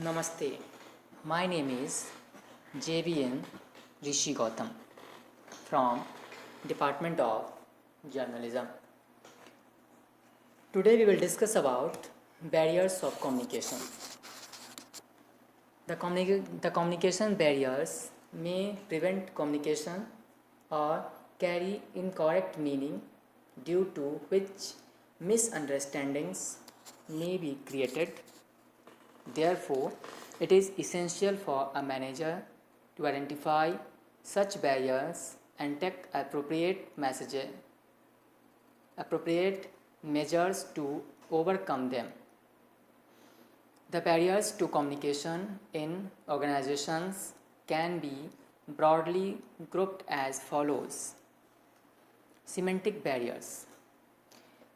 Namaste. My name is JVN Rishi Gautam from Department of Journalism. Today we will discuss about barriers of communication. The communication barriers may prevent communication or carry incorrect meaning due to which misunderstandings may be created. Therefore, it is essential for a manager to identify such barriers and take appropriate measures to overcome them. The barriers to communication in organizations can be broadly grouped as follows. Semantic barriers.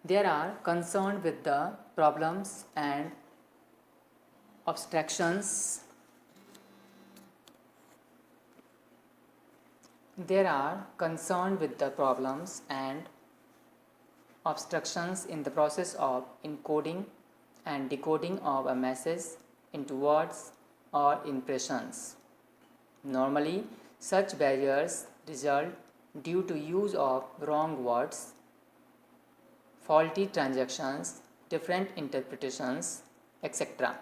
They are concerned with the problems and abstractions. There are concerned with the problems and obstructions in the process of encoding and decoding of a message into words or impressions. Normally, such barriers result due to use of wrong words, faulty transactions, different interpretations, etc.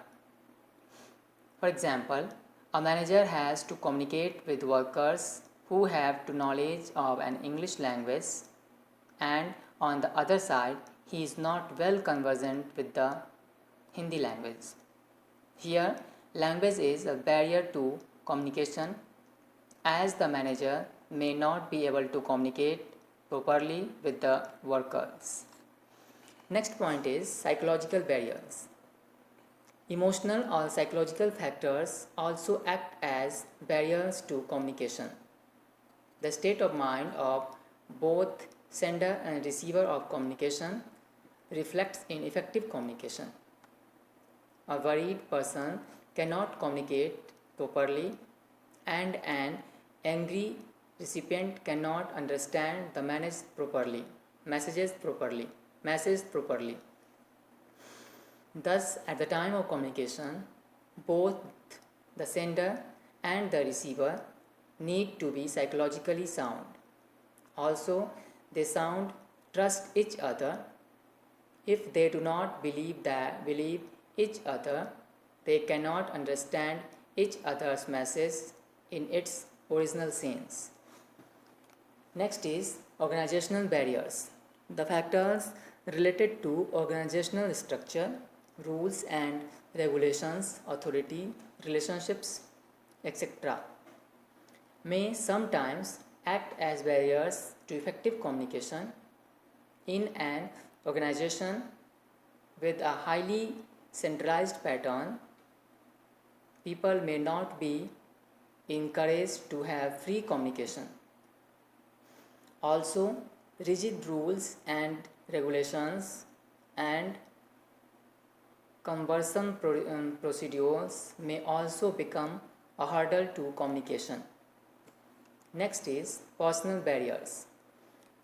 For example, a manager has to communicate with workers who have to knowledge of an English language, and on the other side, he is not well conversant with the Hindi language. Here, language is a barrier to communication as the manager may not be able to communicate properly with the workers. Next point is psychological barriers. Emotional or psychological factors also act as barriers to communication. The state of mind of both sender and receiver of communication reflects in effective communication. A worried person cannot communicate properly, and an angry recipient cannot understand the message properly. Thus, at the time of communication, both the sender and the receiver need to be psychologically sound. Also, they trust each other. If they do not believe each other, they cannot understand each other's message in its original sense. Next is organizational barriers. The factors related to organizational structure, rules and regulations, authority, relationships, etc. may sometimes act as barriers to effective communication. In an organization with a highly centralized pattern, people may not be encouraged to have free communication. Also, rigid rules and regulations and cumbersome procedures may also become a hurdle to communication. Next is personal barriers.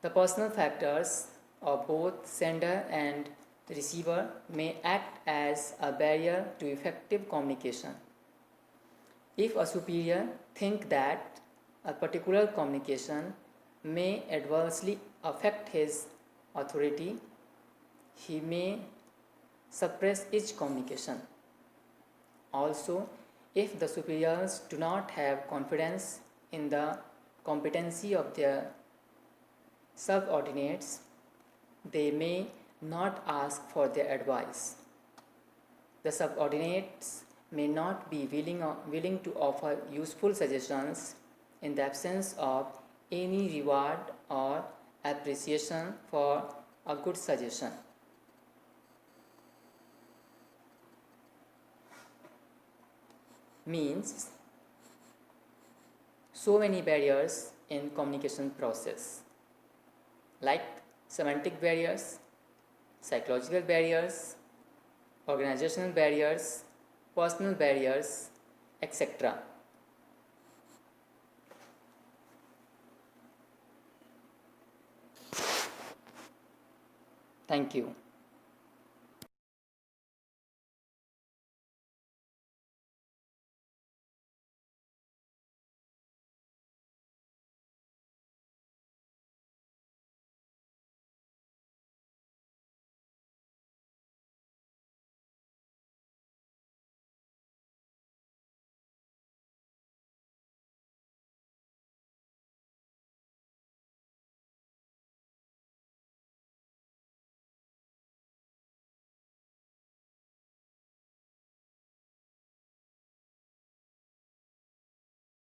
The personal factors of both sender and receiver may act as a barrier to effective communication. If a superior thinks that a particular communication may adversely affect his authority, he may suppress each communication. Also, if the superiors do not have confidence in the competency of their subordinates, they may not ask for their advice. The subordinates may not be willing to offer useful suggestions in the absence of any reward or appreciation for a good suggestion. Means so many barriers in communication process, like semantic barriers, psychological barriers, organizational barriers, personal barriers, etc. Thank you.